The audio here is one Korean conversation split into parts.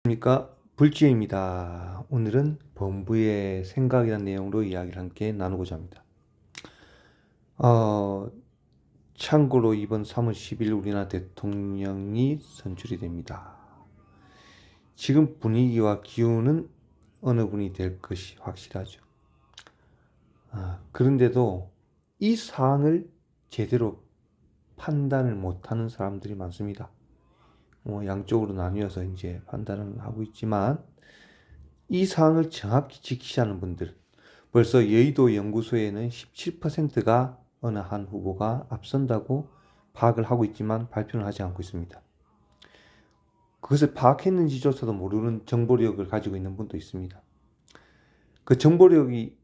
안녕하십니까, 불지혜입니다. 오늘은 범부의 생각이라는 내용으로 이야기를 함께 나누고자 합니다. 어, 참고로 이번 3월 10일 우리나라 대통령이 선출이 됩니다. 지금 분위기와 기운은 어느 분이 될 것이 확실하죠. 그런데도 이 사안을 제대로 판단을 못하는 사람들이 많습니다. 양쪽으로 나뉘어서 이제 판단을 하고 있지만 이 사항을 정확히 지키자는 분들, 벌써 여의도 연구소에는 17%가 어느 한 후보가 앞선다고 파악을 하고 있지만 발표는 하지 않고 있습니다. 그것을 파악했는지조차도 모르는 정보력을 가지고 있는 분도 있습니다. 그 정보력이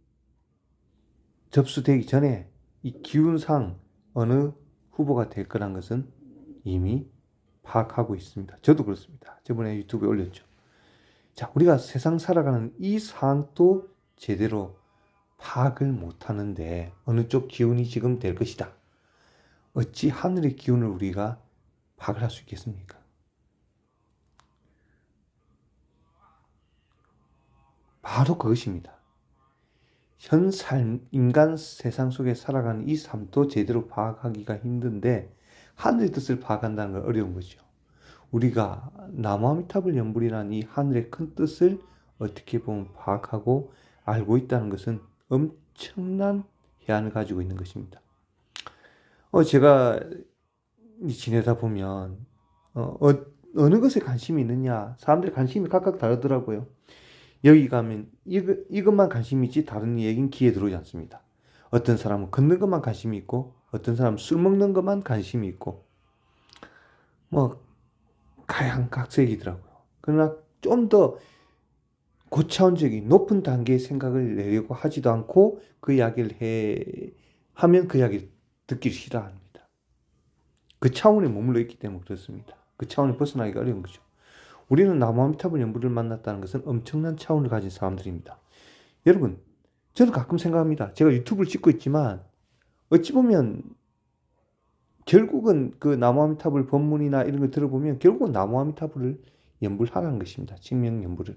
접수되기 전에 이 기운상 어느 후보가 될 거란 것은 이미 파악하고 있습니다. 저도 그렇습니다. 저번에 유튜브에 올렸죠. 자, 우리가 세상 살아가는 이 상황도 제대로 파악을 못하는데 어느 쪽 기운이 지금 될 것이다. 어찌 하늘의 기운을 우리가 파악을 할 수 있겠습니까? 바로 그것입니다. 인간 세상 속에 살아가는 이 삶도 제대로 파악하기가 힘든데 하늘의 뜻을 파악한다는 건 어려운 거죠. 우리가 나무아미탑을 연불이라는 이 하늘의 큰 뜻을 어떻게 보면 파악하고 알고 있다는 것은 엄청난 해안을 가지고 있는 것입니다. 제가 지내다 보면 어느 것에 관심이 있느냐, 사람들의 관심이 각각 다르더라고요. 여기 가면 이것만 관심이 있지 다른 얘기는 귀에 들어오지 않습니다. 어떤 사람은 걷는 것만 관심이 있고 어떤 사람은 술 먹는 것만 관심이 있고 뭐 가양각색이더라고요. 그러나 좀 더 고차원적인 높은 단계의 생각을 내려고 하지도 않고 그 이야기를 하면 그 이야기를 듣기 싫어합니다. 그 차원에 머물러 있기 때문에 그렇습니다. 그 차원에 벗어나기가 어려운 거죠. 우리는 나무아미타불 연부를 만났다는 것은 엄청난 차원을 가진 사람들입니다. 여러분, 저는 가끔 생각합니다. 제가 유튜브를 찍고 있지만 어찌 보면 결국은 그 나무아미타불 법문이나 이런 걸 들어보면 결국은 나무아미타불을 연불하라는 것입니다. 증명 연불을.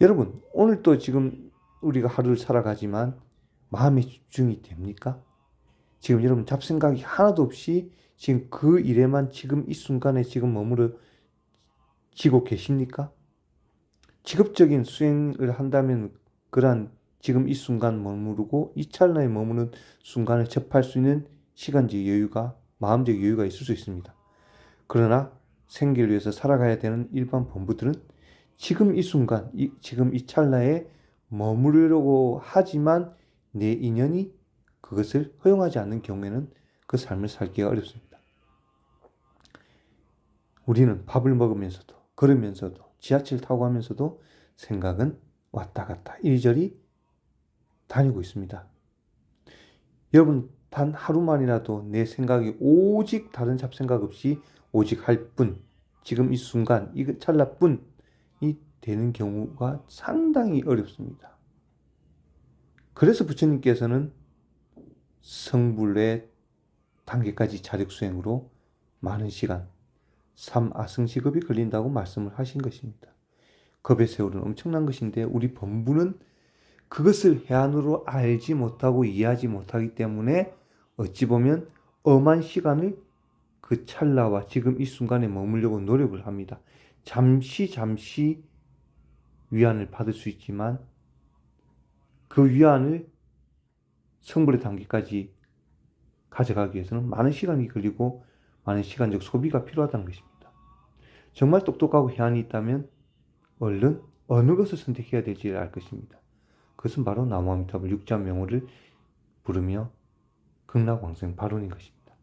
여러분, 오늘 또 지금 우리가 하루를 살아가지만 마음의 집중이 됩니까? 지금 여러분 잡생각이 하나도 없이 지금 그 일에만 지금 이 순간에 지금 머무르지고 계십니까? 직업적인 수행을 한다면 그러한 지금 이 순간 머무르고 이 찰나에 머무는 순간을 접할 수 있는 시간적 여유가, 마음적 여유가 있을 수 있습니다. 그러나 생계를 위해서 살아가야 되는 일반 범부들은 지금 이 순간, 지금 이 찰나에 머무르려고 하지만 내 인연이 그것을 허용하지 않는 경우에는 그 삶을 살기가 어렵습니다. 우리는 밥을 먹으면서도, 걸으면서도, 지하철 타고 가면서도 생각은 왔다 갔다 이리저리 다니고 있습니다. 여러분, 단 하루만이라도 내 생각이 오직 다른 잡생각 없이 오직 할 뿐, 지금 이 순간, 이 찰나뿐이 되는 경우가 상당히 어렵습니다. 그래서 부처님께서는 성불의 단계까지 자력수행으로 많은 시간, 삼아승시급이 걸린다고 말씀을 하신 것입니다. 겁의 세월은 엄청난 것인데 우리 범부는 그것을 해안으로 알지 못하고 이해하지 못하기 때문에 어찌 보면 엄한 시간을 그 찰나와 지금 이 순간에 머물려고 노력을 합니다. 잠시 위안을 받을 수 있지만 그 위안을 성불의 단계까지 가져가기 위해서는 많은 시간이 걸리고 많은 시간적 소비가 필요하다는 것입니다. 정말 똑똑하고 해안이 있다면 얼른 어느 것을 선택해야 될지를 알 것입니다. 그것은 바로 나무아미타불 육자명호를 부르며 극락왕생 발언인 것입니다.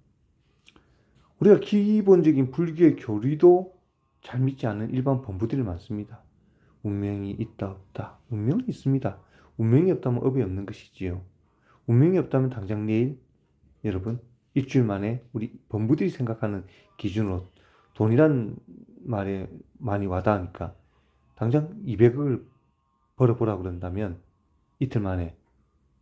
우리가 기본적인 불교의 교리도 잘 믿지 않는 일반 범부들이 많습니다. 운명이 있다 없다. 운명은 있습니다. 운명이 없다면 업이 없는 것이지요. 운명이 없다면 당장 내일 여러분 일주일 만에 우리 범부들이 생각하는 기준으로 돈이란 말에 많이 와닿으니까 당장 200억을 벌어보라 그런다면 이틀 만에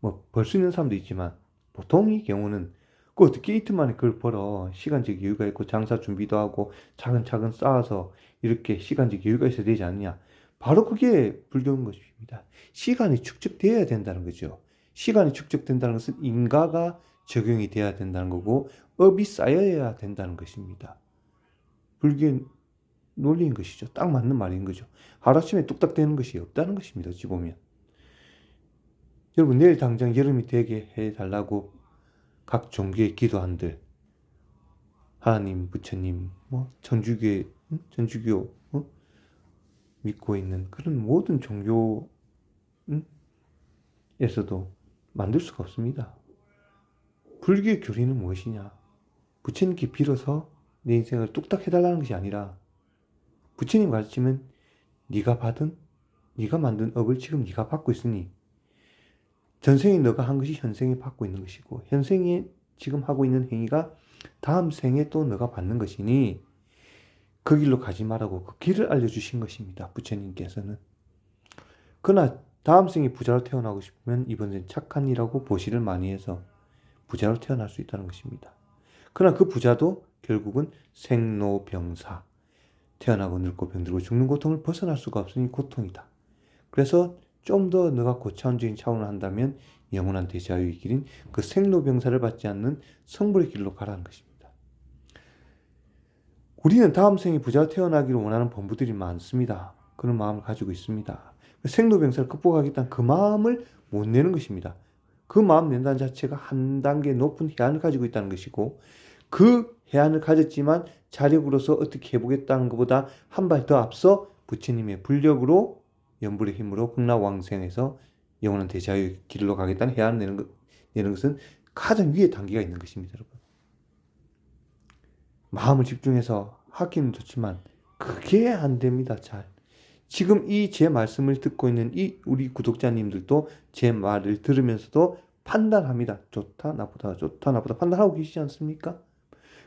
뭐 벌 수 있는 사람도 있지만 보통의 경우는 그 어떻게 이틀 만에 그걸 벌어? 시간적 여유가 있고 장사 준비도 하고 차근차근 쌓아서 이렇게 시간적 여유가 있어야 되지 않느냐? 바로 그게 불교인 것입니다. 시간이 축적되어야 된다는 거죠. 시간이 축적된다는 것은 인가가 적용이 돼야 된다는 거고 업이 쌓여야 된다는 것입니다. 불교의 논리인 것이죠. 딱 맞는 말인 거죠. 하루아침에 뚝딱 되는 것이 없다는 것입니다. 어찌 보면. 여러분 내일 당장 여름이 되게 해달라고 각 종교의 기도한들 하나님, 부처님, 뭐 천주교의 천주교 믿고 있는 그런 모든 종교에서도 만들 수가 없습니다. 불교의 교리는 무엇이냐? 부처님께 빌어서 내 인생을 뚝딱 해달라는 것이 아니라 부처님 가르치면 네가 만든 업을 지금 네가 받고 있으니 전생에 너가 한 것이 현생에 받고 있는 것이고 현생에 지금 하고 있는 행위가 다음 생에 또 너가 받는 것이니 그 길로 가지 말라고 그 길을 알려주신 것입니다. 부처님께서는. 그러나 다음 생에 부자로 태어나고 싶으면 이번 생 착한 일하고 보시를 많이 해서 부자로 태어날 수 있다는 것입니다. 그러나 그 부자도 결국은 생로병사 태어나고 늙고 병들고 죽는 고통을 벗어날 수가 없으니 고통이다. 그래서 좀 더 너가 고차원적인 차원을 한다면 영원한 대자유의 길인 그 생로병사를 받지 않는 성불의 길로 가라는 것입니다. 우리는 다음 생에 부자로 태어나기를 원하는 본부들이 많습니다. 그런 마음을 가지고 있습니다. 생로병사를 극복하겠다는 그 마음을 못 내는 것입니다. 그 마음 낸다는 자체가 한 단계 높은 해안을 가지고 있다는 것이고 그 해안을 가졌지만 자력으로서 어떻게 해보겠다는 것보다 한 발 더 앞서 부처님의 불력으로 연불의 힘으로 극락왕생에서 영원한 대자유의 길로 가겠다는 해안을 내는 것은 가장 위에 단계가 있는 것입니다. 여러분. 마음을 집중해서 하기는 좋지만 그게 안 됩니다. 잘. 지금 이 제 말씀을 듣고 있는 이 우리 구독자님들도 제 말을 들으면서도 판단합니다. 좋다, 나쁘다, 좋다, 나쁘다 판단하고 계시지 않습니까?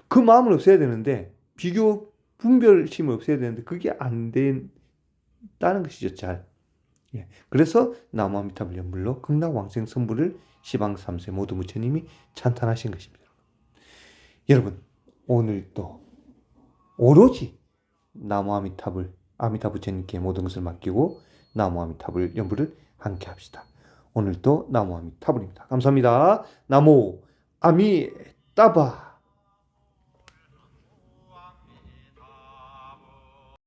그 마음을 없애야 되는데 비교, 분별심을 없애야 되는데 그게 안 된다는 것이죠. 잘. 예. 그래서 나무아미타불 연불로 극락왕생 선불을 시방 3세 모두 부처님이 찬탄하신 것입니다. 여러분 오늘 또 오로지 나무아미타불 아미타부처님께 모든 것을 맡기고 나무아미타불 연불을 함께 합시다. 오늘도 나무아미타불입니다. 감사합니다. 나무 아미따바.